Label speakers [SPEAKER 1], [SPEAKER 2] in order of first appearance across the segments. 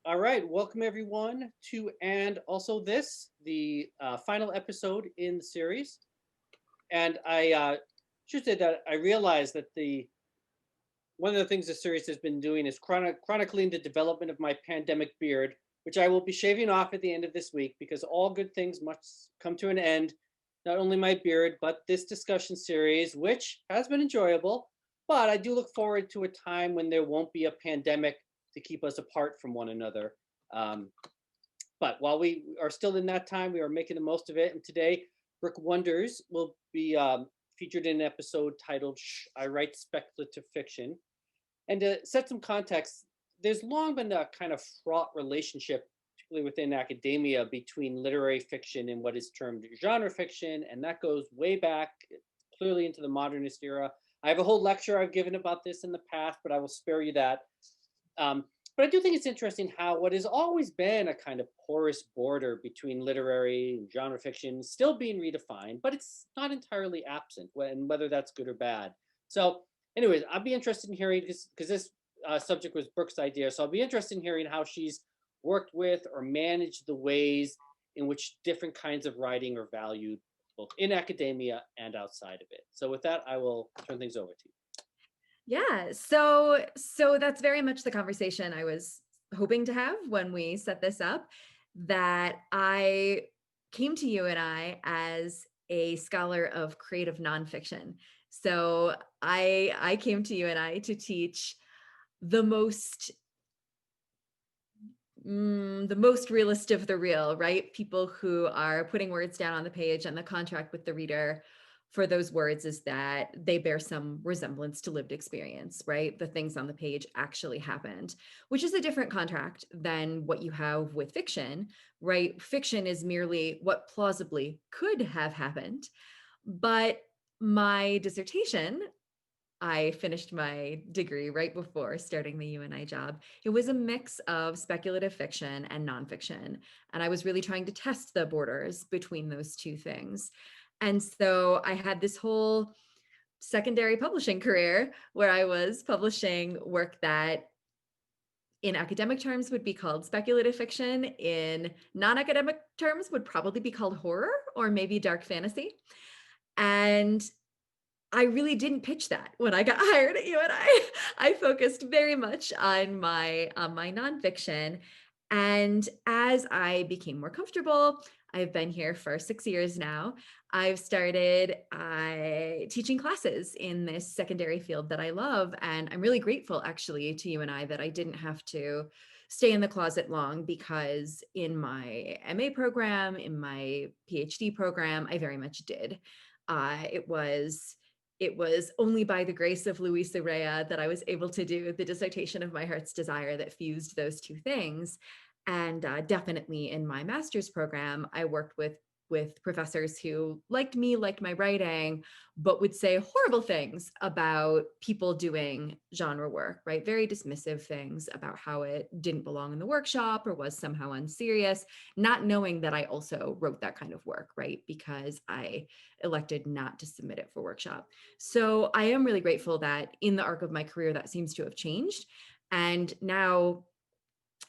[SPEAKER 1] All right, welcome everyone to and also this the final episode in the series. And I should say that I realized that the one of the things the series has been doing is chronicling the development of my pandemic beard, which I will be shaving off at the end of this week because all good things must come to an end. Not only my beard, but this discussion series, which has been enjoyable. But I do look forward to a time when there won't be a pandemic to keep us apart from one another. Um, but while we are still in that time, we are making the most of it. And today, Brooke Wonders will be featured in an episode titled I Write Speculative Fiction. And to set some context, there's long been a kind of fraught relationship, particularly within academia, between literary fiction and what is termed genre fiction. And that goes way back, clearly into the modernist era. I have a whole lecture I've given about this in the past, but I will spare you that. Um, but I do think it's interesting how what has always been a kind of porous border between literary and genre fiction is still being redefined, but it's not entirely absent, and whether that's good or bad. So, anyways, I'll be interested in hearing because this subject was Brooke's idea. So I'll be interested in hearing how she's worked with or managed the ways in which different kinds of writing are valued both in academia and outside of it. So with that, I will turn things over to you.
[SPEAKER 2] Yeah, so that's very much the conversation I was hoping to have when we set this up, that I came to you and I as a scholar of creative nonfiction. So I came to you and I to teach the most the most realist of the real, right? People who are putting words down on the page, and the contract with the reader for those words is that they bear some resemblance to lived experience, right? The things on the page actually happened, which is a different contract than what you have with fiction, right? Fiction is merely what plausibly could have happened. But my dissertation, I finished my degree right before starting the UNI job. It was a mix of speculative fiction and nonfiction. And I was really trying to test the borders between those two things. And so I had this whole secondary publishing career where I was publishing work that in academic terms would be called speculative fiction, in non-academic terms would probably be called horror or maybe dark fantasy. And I really didn't pitch that when I got hired at UNI. I focused very much on my nonfiction. And as I became more comfortable, I've been here for 6 years now. I've started teaching classes in this secondary field that I love. And I'm really grateful, actually, to UNI that I didn't have to stay in the closet long, because in my MA program, in my PhD program, I very much did. It was only by the grace of Luisa Rea that I was able to do the dissertation of my heart's desire that fused those two things. And definitely in my master's program, I worked with professors who liked me, liked my writing, but would say horrible things about people doing genre work, right? Very dismissive things about how it didn't belong in the workshop or was somehow unserious, not knowing that I also wrote that kind of work, right? Because I elected not to submit it for workshop. So I am really grateful that in the arc of my career, that seems to have changed. And now,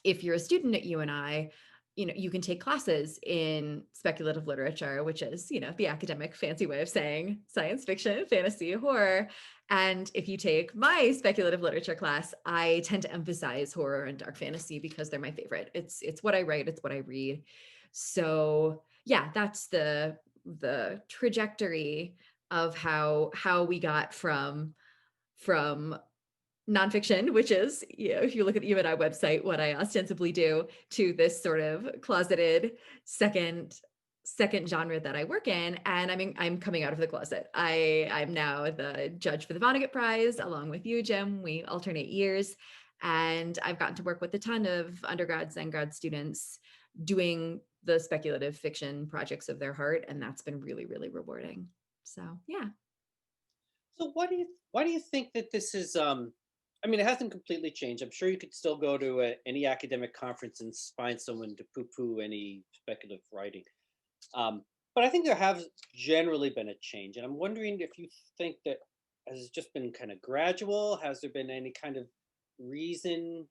[SPEAKER 2] if you're a student at UNI, you can take classes in speculative literature, which is, the academic fancy way of saying science fiction, fantasy, horror. And if you take my speculative literature class, I tend to emphasize horror and dark fantasy because they're my favorite. It's what I write, it's what I read. So yeah, that's the trajectory of how we got from nonfiction, which is, if you look at the UNI website, what I ostensibly do, to this sort of closeted second genre that I work in. And I'm coming out of the closet. I'm now the judge for the Vonnegut Prize, along with you, Jim. We alternate years. And I've gotten to work with a ton of undergrads and grad students doing the speculative fiction projects of their heart. And that's been really, really rewarding. So yeah.
[SPEAKER 1] So why do you think that this is I mean, it hasn't completely changed. I'm sure you could still go to any academic conference and find someone to poo-poo any speculative writing. But I think there has generally been a change, and I'm wondering if you think that has it just been kind of gradual. Has there been any kind of reason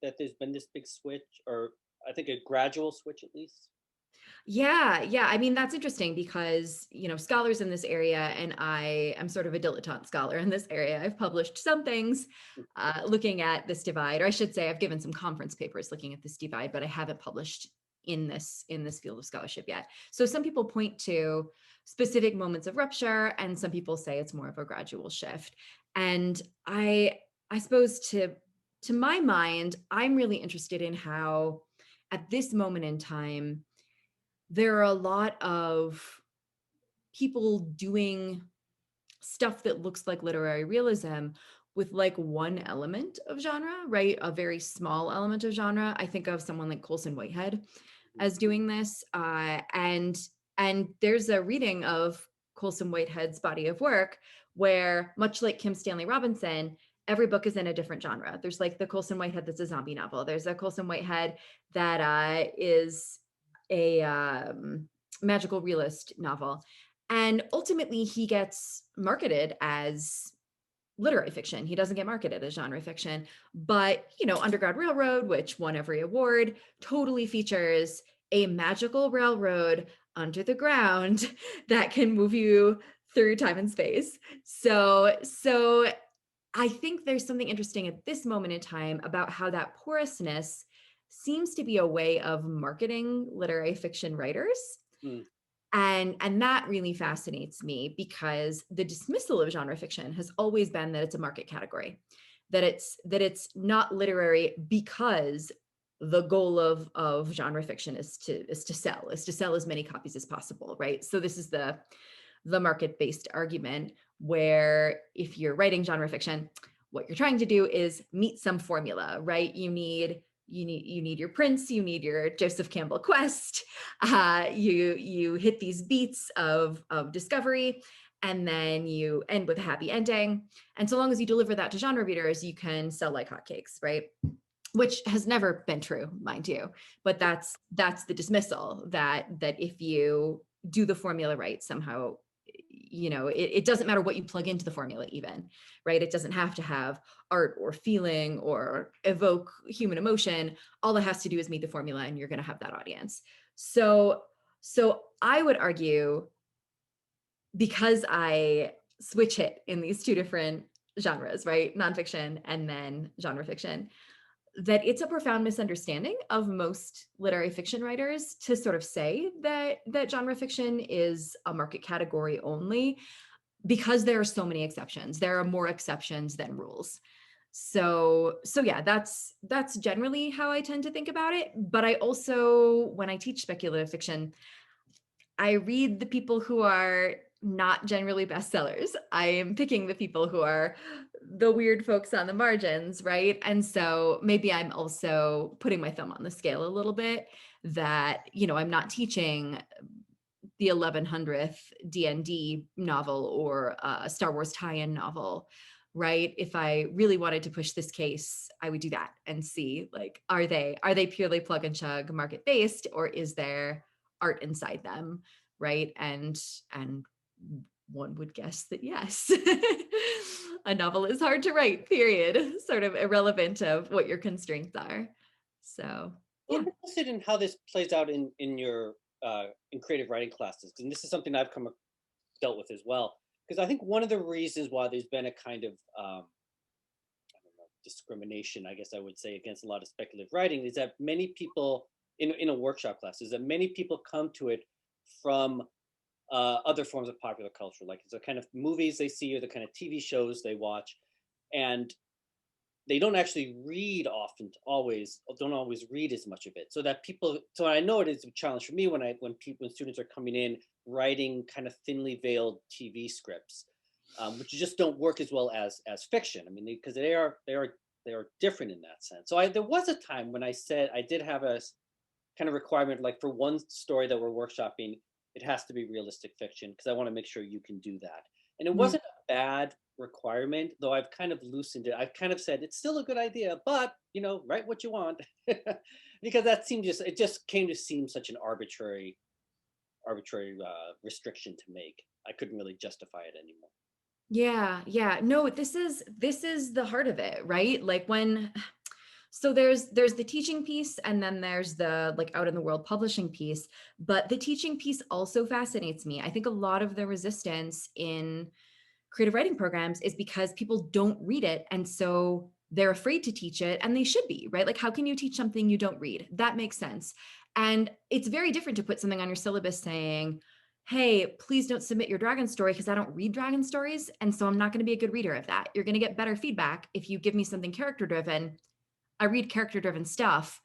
[SPEAKER 1] that there's been this big switch, or I think a gradual switch at least?
[SPEAKER 2] Yeah, yeah. I mean, that's interesting because, scholars in this area, and I am sort of a dilettante scholar in this area. I've published some things looking at this divide, or I should say, I've given some conference papers looking at this divide, but I haven't published in this field of scholarship yet. So some people point to specific moments of rupture, and some people say it's more of a gradual shift. And I suppose to my mind, I'm really interested in how, at this moment in time, there are a lot of people doing stuff that looks like literary realism with like one element of genre, right? A very small element of genre. I think of someone like Colson Whitehead as doing this. And there's a reading of Colson Whitehead's body of work where, much like Kim Stanley Robinson, every book is in a different genre. There's like the Colson Whitehead that's a zombie novel. There's a Colson Whitehead that is a magical realist novel. And ultimately, he gets marketed as literary fiction. He doesn't get marketed as genre fiction. But, Underground Railroad, which won every award, totally features a magical railroad under the ground that can move you through time and space. So I think there's something interesting at this moment in time about how that porousness seems to be a way of marketing literary fiction writers.
[SPEAKER 1] Mm.
[SPEAKER 2] And that really fascinates me because the dismissal of genre fiction has always been that it's a market category, that it's not literary because the goal of genre fiction is to sell as many copies as possible, right? So this is the market-based argument, where if you're writing genre fiction, what you're trying to do is meet some formula, right? You need your Prince, you need your Joseph Campbell Quest, you hit these beats of discovery, and then you end with a happy ending. And so long as you deliver that to genre readers, you can sell like hotcakes, right? Which has never been true, mind you. But that's the dismissal, that if you do the formula right, somehow, it doesn't matter what you plug into the formula even, right? It doesn't have to have art or feeling or evoke human emotion. All it has to do is meet the formula, and you're going to have that audience. So I would argue, because I switch hit in these two different genres, right? Nonfiction and then genre fiction, that it's a profound misunderstanding of most literary fiction writers to sort of say that genre fiction is a market category only, because there are so many exceptions. There are more exceptions than rules. So yeah, that's generally how I tend to think about it. But I also, when I teach speculative fiction, I read the people who are not generally bestsellers. I am picking the people who are the weird folks on the margins, right? And so maybe I'm also putting my thumb on the scale a little bit, that, I'm not teaching the 1100th D&D novel or a Star Wars tie-in novel, right? If I really wanted to push this case, I would do that and see, like, are they purely plug and chug market based, or is there art inside them, right? And one would guess that yes. A novel is hard to write, period, sort of irrelevant of what your constraints are. So
[SPEAKER 1] Well,
[SPEAKER 2] yeah.
[SPEAKER 1] I'm interested in how this plays out in your in creative writing classes, and this is something I've dealt with as well. Because I think one of the reasons why there's been a kind of I don't know, discrimination, I guess I would say, against a lot of speculative writing is that many people in a workshop class is that many people come to it from other forms of popular culture, like it's the kind of movies they see or the kind of TV shows they watch, and they don't actually read often, always don't always read as much of it. So that people, so I know it is a challenge for me when students are coming in writing kind of thinly veiled TV scripts, which just don't work as well as fiction. I mean, because they are different in that sense. So there was a time when I said I did have a kind of requirement, like for one story that we're workshopping, it has to be realistic fiction because I want to make sure you can do that. And it
[SPEAKER 2] Mm.
[SPEAKER 1] wasn't a bad requirement, though I've kind of loosened it. I've kind of said it's still a good idea, but write what you want, because that seemed it just came to seem such an arbitrary restriction to make. I couldn't really justify it anymore.
[SPEAKER 2] Yeah, yeah. No, this is the heart of it, right? Like, So there's the teaching piece, and then there's the like out in the world publishing piece. But the teaching piece also fascinates me. I think a lot of the resistance in creative writing programs is because people don't read it, and so they're afraid to teach it, and they should be, right? Like, how can you teach something you don't read? That makes sense. And it's very different to put something on your syllabus saying, hey, please don't submit your dragon story because I don't read dragon stories, and so I'm not going to be a good reader of that. You're going to get better feedback if you give me something character driven. I read character driven stuff.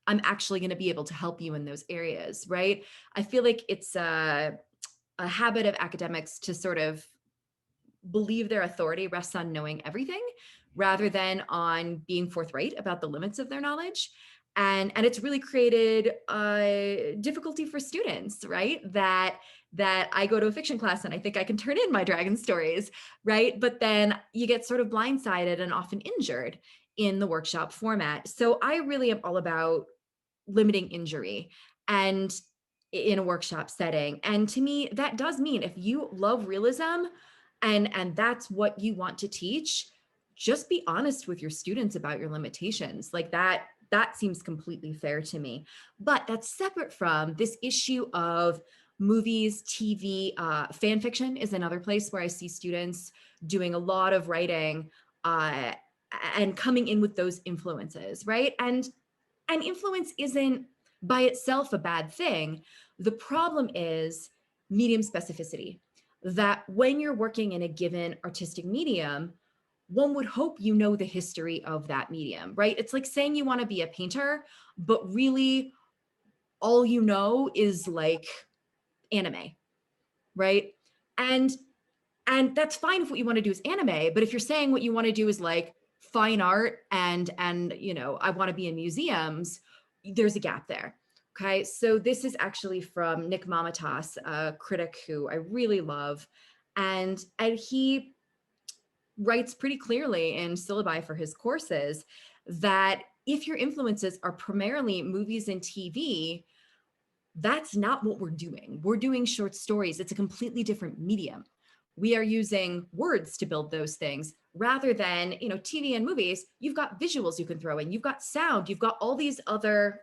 [SPEAKER 2] I'm actually going to be able to help you in those areas, right? I feel like it's a habit of academics to sort of believe their authority rests on knowing everything rather than on being forthright about the limits of their knowledge. And it's really created difficulty for students, right? That I go to a fiction class and I think I can turn in my dragon stories, right? But then you get sort of blindsided and often injured in the workshop format. So I really am all about limiting injury and in a workshop setting. And to me, that does mean if you love realism and that's what you want to teach, just be honest with your students about your limitations. Like that seems completely fair to me. But that's separate from this issue of movies, TV, fan fiction is another place where I see students doing a lot of writing and coming in with those influences, right? And influence isn't by itself a bad thing. The problem is medium specificity, that when you're working in a given artistic medium, one would hope you know the history of that medium, right? It's like saying you want to be a painter, but really all you know is like anime, right? And and that's fine if what you want to do is anime, but if you're saying what you want to do is like fine art and you know, I want to be in museums, there's a gap there. Okay, so this is actually from Nick Mamatas, a critic who I really love, and he writes pretty clearly in syllabi for his courses that if your influences are primarily movies and TV, that's not what we're doing. We're doing short stories. It's a completely different medium. We are using words to build those things rather than, you know, TV and movies. You've got visuals you can throw in, you've got sound, you've got all these other,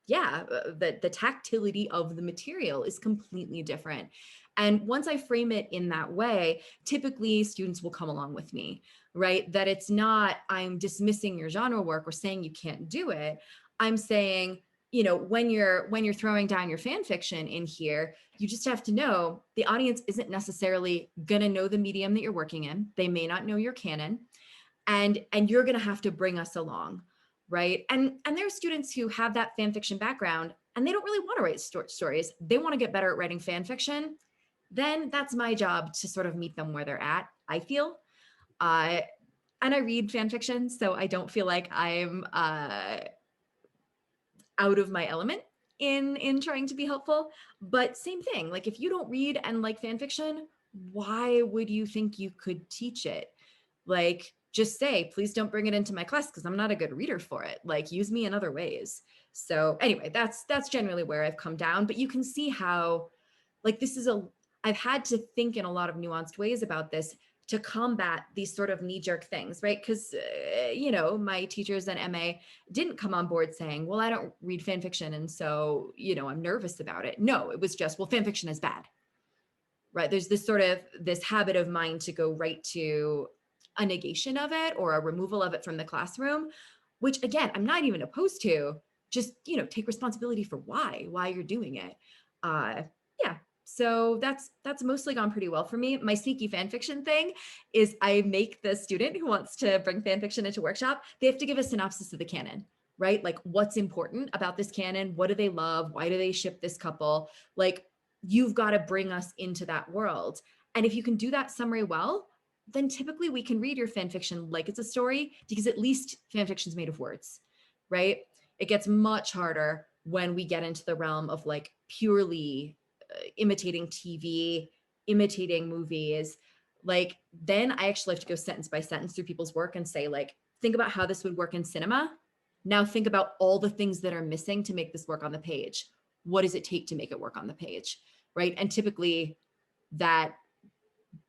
[SPEAKER 2] the tactility of the material is completely different. And once I frame it in that way, typically students will come along with me, right? That it's not, I'm dismissing your genre work or saying you can't do it. I'm saying, you know, when you're throwing down your fan fiction in here, you just have to know the audience isn't necessarily gonna know the medium that you're working in. They may not know your canon, and you're gonna have to bring us along, right? And there are students who have that fan fiction background and they don't really want to write stories. They want to get better at writing fan fiction. Then that's my job to sort of meet them where they're at, I feel. Uh, and I read fan fiction, so I don't feel like I'm out of my element in trying to be helpful. But same thing, like if you don't read and like fan fiction, why would you think you could teach it? Like just say, please don't bring it into my class because I'm not a good reader for it. Like use me in other ways. So anyway, that's generally where I've come down. But you can see how like this is I've had to think in a lot of nuanced ways about this to combat these sort of knee-jerk things, right? Because, you know, my teachers in MA didn't come on board saying, well, I don't read fan fiction, and so, you know, I'm nervous about it. No, it was just, well, fan fiction is bad, right? There's this sort of, this habit of mine to go right to a negation of it or a removal of it from the classroom, which again, I'm not even opposed to. Just, you know, take responsibility for why you're doing it. Yeah, so that's mostly gone pretty well for me. My sneaky fan fiction thing is I make the student who wants to bring fan fiction into workshop, they have to give a synopsis of the canon, right? Like what's important about this canon? What do they love? Why do they ship this couple? Like you've got to bring us into that world. And if you can do that summary well, then typically we can read your fan fiction like it's a story because at least fan fiction is made of words, right? It gets much harder when we get into the realm of like purely imitating TV, imitating movies. Like then I actually have to go sentence by sentence through people's work and say like, think about how this would work in cinema. Now think about all the things that are missing to make this work on the page. What does it take to make it work on the page, right? And typically that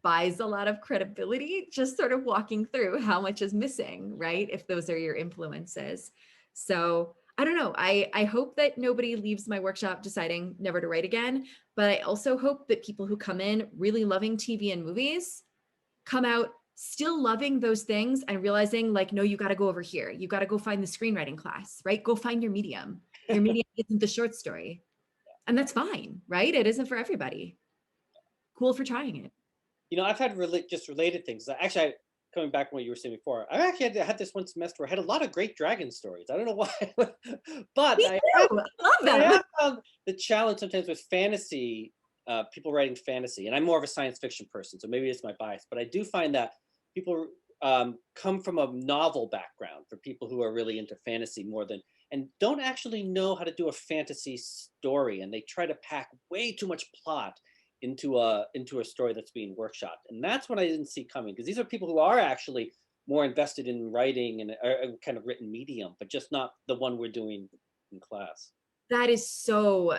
[SPEAKER 2] buys a lot of credibility, just sort of walking through how much is missing, right? If those are your influences. So I don't know. I hope that nobody leaves my workshop deciding never to write again, but I also hope that people who come in really loving TV and movies come out still loving those things and realizing like, no, you got to go over here. You got to go find the screenwriting class, right? Go find your medium. Your medium isn't the short story. And that's fine, right? It isn't for everybody. Cool for trying it.
[SPEAKER 1] I've had just related things. Actually, coming back to what you were saying before, I actually had this one semester where I had a lot of great dragon stories. I don't know why, but
[SPEAKER 2] Me too. I love
[SPEAKER 1] I
[SPEAKER 2] them.
[SPEAKER 1] have found the challenge sometimes with fantasy, people writing fantasy, and I'm more of a science fiction person, so maybe it's my bias, but I do find that people come from a novel background for people who are really into fantasy more than, and don't actually know how to do a fantasy story, and they try to pack way too much plot into a story that's being workshopped, and that's what I didn't see coming, because these are people who are actually more invested in writing and a kind of written medium, but just not the one we're doing in class.
[SPEAKER 2] That is so,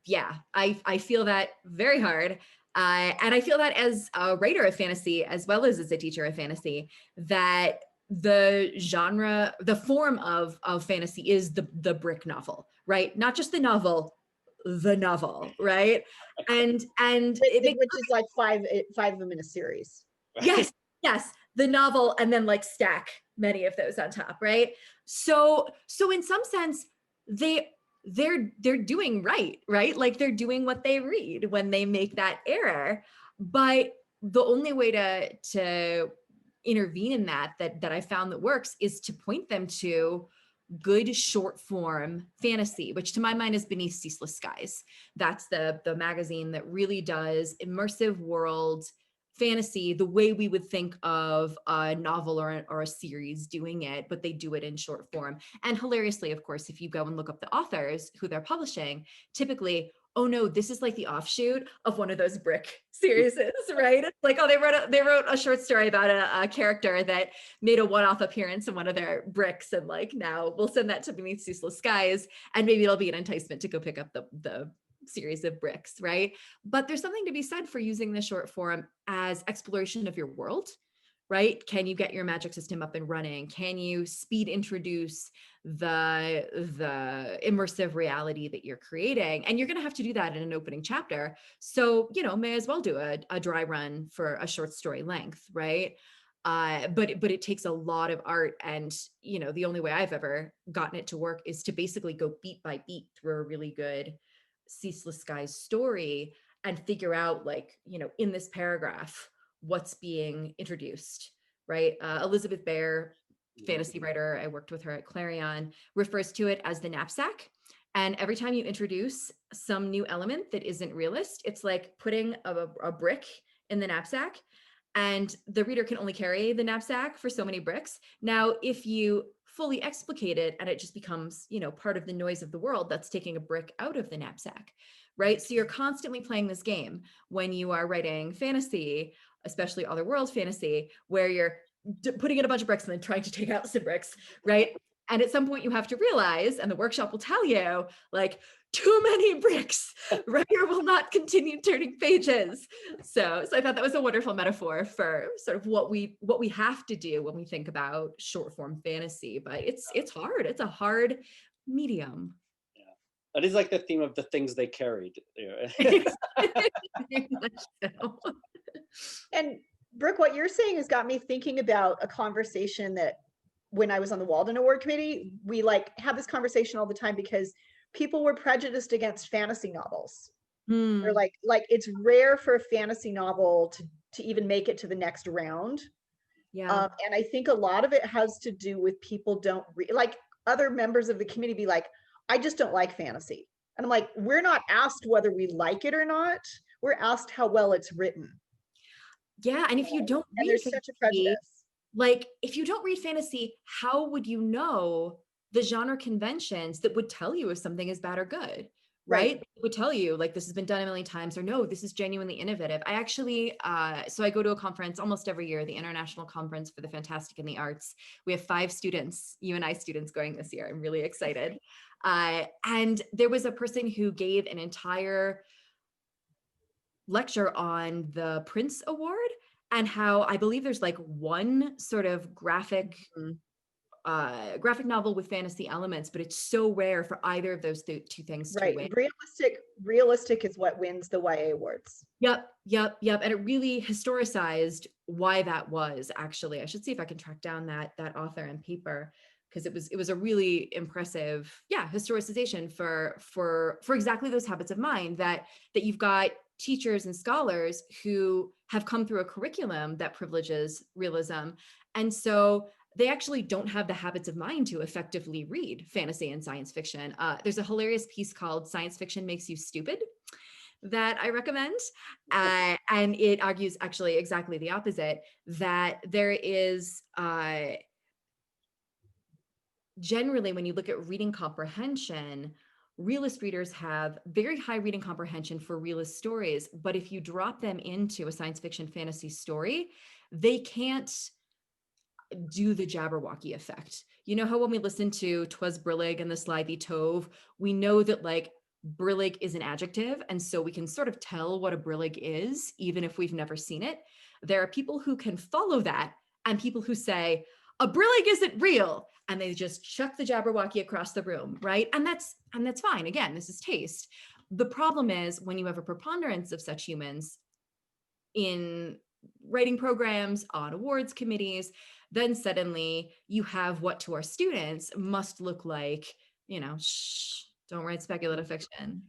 [SPEAKER 2] yeah, I feel that very hard. And I feel that as a writer of fantasy, as well as a teacher of fantasy, that the genre, the form of fantasy is the brick novel, right? Not just the novel, right? And it makes,
[SPEAKER 3] which is like five of them in a series.
[SPEAKER 2] yes, yes, the novel, and then like stack many of those on top, right? So in some sense, they're doing right? Like they're doing what they read when they make that error. But the only way to intervene in that I found that works is to point them to good short form fantasy, which to my mind is Beneath Ceaseless Skies. That's the magazine that really does immersive world fantasy the way we would think of a novel or a series doing it, but they do it in short form. And hilariously, of course, if you go and look up the authors who they're publishing, typically, oh no, this is like the offshoot of one of those brick series, right? It's like, oh, they wrote a short story about a character that made a one-off appearance in one of their bricks, and like now we'll send that to Beneath Ceaseless Skies, and maybe it'll be an enticement to go pick up the series of bricks, right? But there's something to be said for using the short form as exploration of your world, right? Can you get your magic system up and running? Can you speed introduce the immersive reality that you're creating? And you're going to have to do that in an opening chapter. So, may as well do a dry run for a short story length, right? But it takes a lot of art, and the only way I've ever gotten it to work is to basically go beat by beat through a really good Ceaseless Skies story and figure out, like, in this paragraph, what's being introduced, right? Elizabeth Bear, fantasy writer, I worked with her at Clarion, refers to it as the knapsack. And every time you introduce some new element that isn't realist, it's like putting a brick in the knapsack, and the reader can only carry the knapsack for so many bricks. Now, if you fully explicate it and it just becomes, part of the noise of the world, that's taking a brick out of the knapsack, right? So you're constantly playing this game when you are writing fantasy, especially otherworld fantasy, where you're putting in a bunch of bricks and then trying to take out some bricks, right? And at some point you have to realize, and the workshop will tell you, like, too many bricks, writer will not continue turning pages. So I thought that was a wonderful metaphor for sort of what we have to do when we think about short form fantasy. But it's hard. It's a hard medium.
[SPEAKER 1] Yeah, that is like the theme of the things they carried.
[SPEAKER 2] Very much so.
[SPEAKER 3] And Brooke, what you're saying has got me thinking about a conversation that when I was on the Walden Award Committee, we have this conversation all the time because people were prejudiced against fantasy novels. They're like it's rare for a fantasy novel to even make it to the next round.
[SPEAKER 2] Yeah.
[SPEAKER 3] And I think a lot of it has to do with people don't like other members of the committee be like, I just don't like fantasy. And I'm like, we're not asked whether we like it or not. We're asked how well it's written.
[SPEAKER 2] Yeah. And if you don't read
[SPEAKER 3] there's
[SPEAKER 2] fantasy,
[SPEAKER 3] such a prejudice.
[SPEAKER 2] like if you don't read fantasy, how would you know the genre conventions that would tell you if something is bad or good? Right? It would tell you like this has been done a million times, or no, this is genuinely innovative. I actually, so I go to a conference almost every year, the International Conference for the Fantastic and the Arts. We have 5 students, UNI students going this year. I'm really excited. And there was a person who gave an entire lecture on the Prince Award, and how I believe there's like one sort of graphic novel with fantasy elements, but it's so rare for either of those two things to
[SPEAKER 3] Right.
[SPEAKER 2] win.
[SPEAKER 3] Realistic is what wins the YA awards.
[SPEAKER 2] Yep. And it really historicized why that was. Actually, I should see if I can track down that author and paper, because it was a really impressive, historicization for exactly those habits of mind that you've got teachers and scholars who have come through a curriculum that privileges realism, and so they actually don't have the habits of mind to effectively read fantasy and science fiction. There's a hilarious piece called "Science Fiction Makes You Stupid" that I recommend. And it argues actually exactly the opposite, that there is generally, when you look at reading comprehension, realist readers have very high reading comprehension for realist stories. But if you drop them into a science fiction fantasy story, they can't do the Jabberwocky effect. You know how when we listen to "'Twas Brillig and the Slithy Tove," we know that like brillig is an adjective, and so we can sort of tell what a brillig is, even if we've never seen it. There are people who can follow that, and people who say, "A brillig isn't real," and they just chuck the Jabberwocky across the room, right? And that's fine. Again, this is taste. The problem is when you have a preponderance of such humans in writing programs, on awards committees, then suddenly you have what to our students must look like, shh, don't write speculative fiction.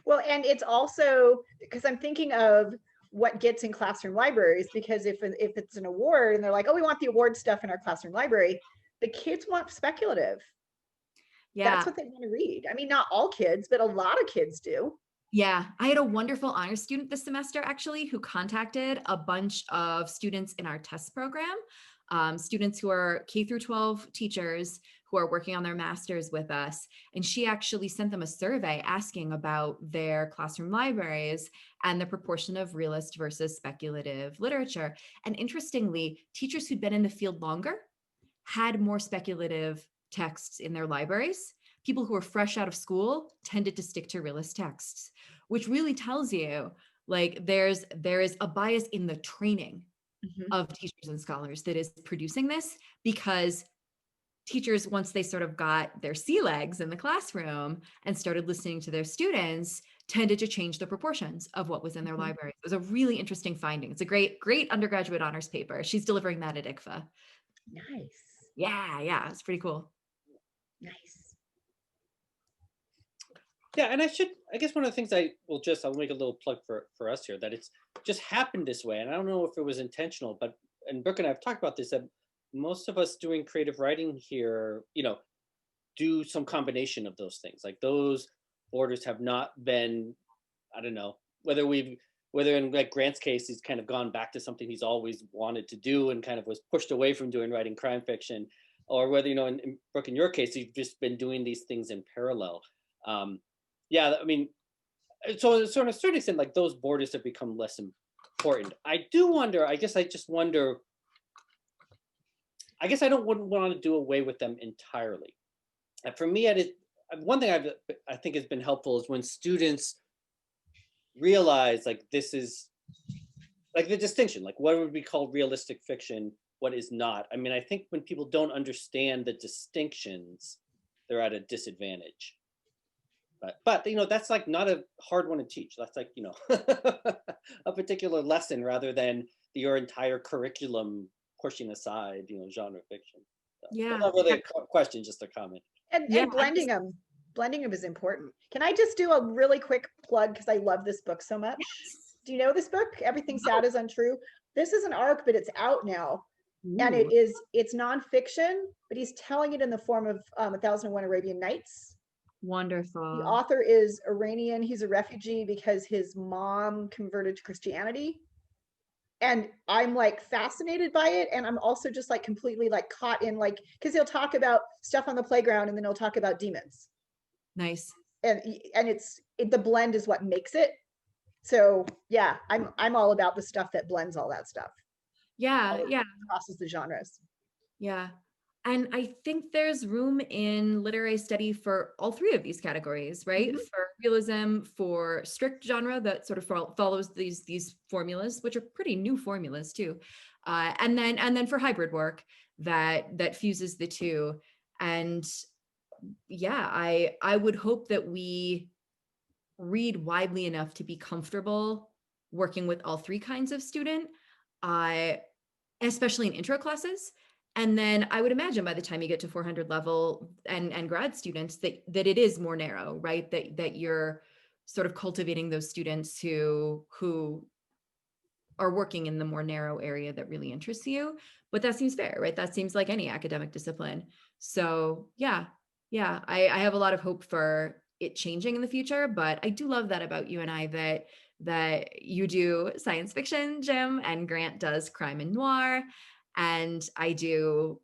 [SPEAKER 3] Well, and it's also because I'm thinking of what gets in classroom libraries, because if it's an award and they're like, oh, we want the award stuff in our classroom library, the kids want speculative.
[SPEAKER 2] Yeah.
[SPEAKER 3] That's what they want to read. I mean, not all kids, but a lot of kids do.
[SPEAKER 2] Yeah, I had a wonderful honors student this semester, actually, who contacted a bunch of students in our test program, students who are K through 12 teachers who are working on their masters with us. And she actually sent them a survey asking about their classroom libraries and the proportion of realist versus speculative literature. And interestingly, teachers who'd been in the field longer had more speculative texts in their libraries. People who were fresh out of school tended to stick to realist texts, which really tells you like there is a bias in the training of teachers and scholars that is producing this, because teachers, once they sort of got their sea legs in the classroom and started listening to their students, tended to change the proportions of what was in their library. It was a really interesting finding. It's a great undergraduate honors paper. She's delivering that at ICFA.
[SPEAKER 3] Nice.
[SPEAKER 2] Yeah, it's pretty cool.
[SPEAKER 3] Nice.
[SPEAKER 1] Yeah, and I guess one of the things I'll make a little plug for us here, that it's just happened this way. And I don't know if it was intentional, and Brooke and I have talked about this, that most of us doing creative writing here, do some combination of those things. Like those borders have not been, I don't know, whether in like Grant's case, he's kind of gone back to something he's always wanted to do and kind of was pushed away from writing crime fiction, or whether, in Brooke, in your case, you've just been doing these things in parallel. Yeah, I mean, so to a certain extent, like those borders have become less important. I do wonder, I guess I don't want to do away with them entirely. And for me, one thing I think has been helpful is when students realize like this is like the distinction, like what would be called realistic fiction, what is not. I mean, I think when people don't understand the distinctions, they're at a disadvantage. But that's like not a hard one to teach. That's like a particular lesson rather than your entire curriculum pushing aside genre fiction. So,
[SPEAKER 2] Yeah,
[SPEAKER 1] not really a question, just a comment.
[SPEAKER 3] And blending them is important. Can I just do a really quick plug, because I love this book so much? Yes. Do you know this book, Everything Sad is Untrue? This is an arc, but it's out now. Ooh. And it's nonfiction, but he's telling it in the form of 1001 Arabian Nights.
[SPEAKER 2] Wonderful.
[SPEAKER 3] The author is Iranian. He's a refugee because his mom converted to Christianity. And I'm like fascinated by it. And I'm also just like completely like caught in like, because he'll talk about stuff on the playground and then he'll talk about demons.
[SPEAKER 2] Nice.
[SPEAKER 3] And the blend is what makes it. So yeah, I'm all about the stuff that blends all that stuff.
[SPEAKER 2] Yeah.
[SPEAKER 3] Crosses the genres.
[SPEAKER 2] Yeah. And I think there's room in literary study for all three of these categories, right?
[SPEAKER 3] Mhm.
[SPEAKER 2] For realism, for strict genre that sort of follows these formulas, which are pretty new formulas too, and then for hybrid work that fuses the two. And yeah, I would hope that we read widely enough to be comfortable working with all three kinds of student, uh, especially in intro classes. And then I would imagine by the time you get to 400 level and grad students that it is more narrow, right? That you're sort of cultivating those students who are working in the more narrow area that really interests you. But that seems fair, right? That seems like any academic discipline. So yeah, I have a lot of hope for it changing in the future. But I do love that about you and I, that you do science fiction, Jim, and Grant does crime and noir, and I do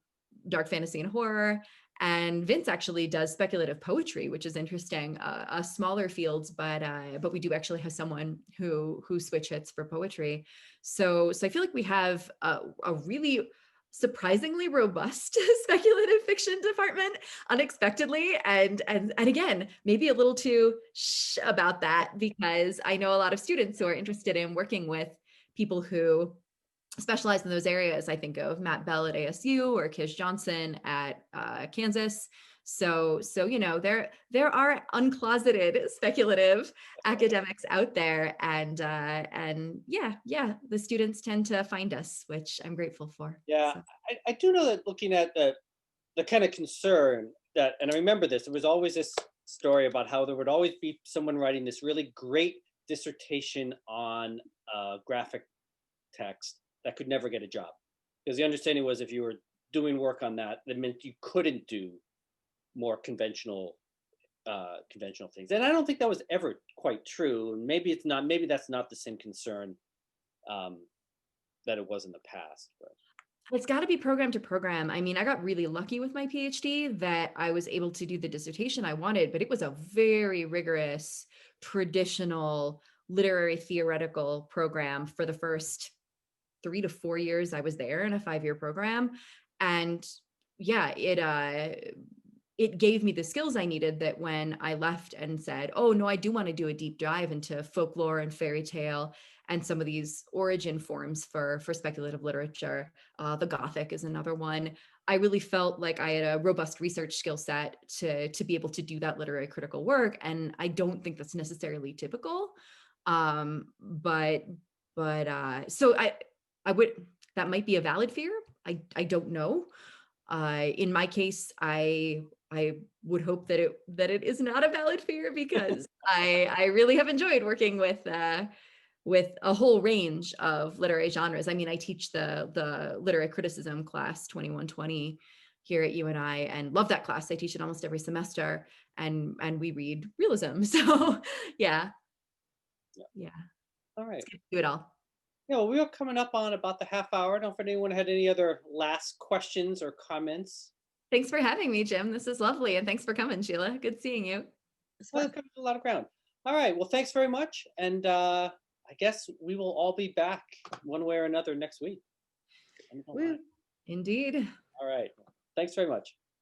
[SPEAKER 2] dark fantasy and horror. And Vince actually does speculative poetry, which is interesting, a smaller field, but we do actually have someone who switch hits for poetry. So I feel like we have a really surprisingly robust speculative fiction department unexpectedly, and again, maybe a little too shh about that, because I know a lot of students who are interested in working with people who specialize in those areas. I think of Matt Bell at ASU or Kish Johnson at Kansas. So there are uncloseted speculative academics out there, and yeah, the students tend to find us, which I'm grateful for.
[SPEAKER 1] Yeah,
[SPEAKER 2] So.
[SPEAKER 1] I do know that looking at the kind of concern that, and I remember this, there was always this story about how there would always be someone writing this really great dissertation on graphic text that could never get a job. Because the understanding was if you were doing work on that, that meant you couldn't do more conventional things. And I don't think that was ever quite true. And maybe it's not, maybe that's not the same concern um, that it was in the past. But
[SPEAKER 2] It's got to be program to program. I mean, I got really lucky with my PhD that I was able to do the dissertation I wanted, but it was a very rigorous, traditional literary theoretical program for the first 3 to 4 years I was there in a 5-year program. And yeah, it gave me the skills I needed, that when I left and said, oh no, I do want to do a deep dive into folklore and fairy tale and some of these origin forms for speculative literature. The Gothic is another one. I really felt like I had a robust research skill set to be able to do that literary critical work. And I don't think that's necessarily typical. But so I would, that might be a valid fear. I don't know. In my case, I would hope that it is not a valid fear, because I really have enjoyed working with a whole range of literary genres. I mean, I teach the literary criticism class 2120 here at UNI, and love that class. I teach it almost every semester, and we read realism. So yeah,
[SPEAKER 1] yeah. All right.
[SPEAKER 2] it's good to do it all.
[SPEAKER 1] Yeah, well, we are coming up on about the half hour. I don't know if anyone had any other last questions or comments.
[SPEAKER 2] Thanks for having me, Jim. This is lovely, and thanks for coming, Sheila. Good seeing you.
[SPEAKER 3] It's
[SPEAKER 1] Well,
[SPEAKER 3] fun.
[SPEAKER 1] we've covered a lot of ground. All right. Well, thanks very much. And I guess we will all be back one way or another next week.
[SPEAKER 3] Woo.
[SPEAKER 2] Indeed.
[SPEAKER 1] All right. Thanks very much.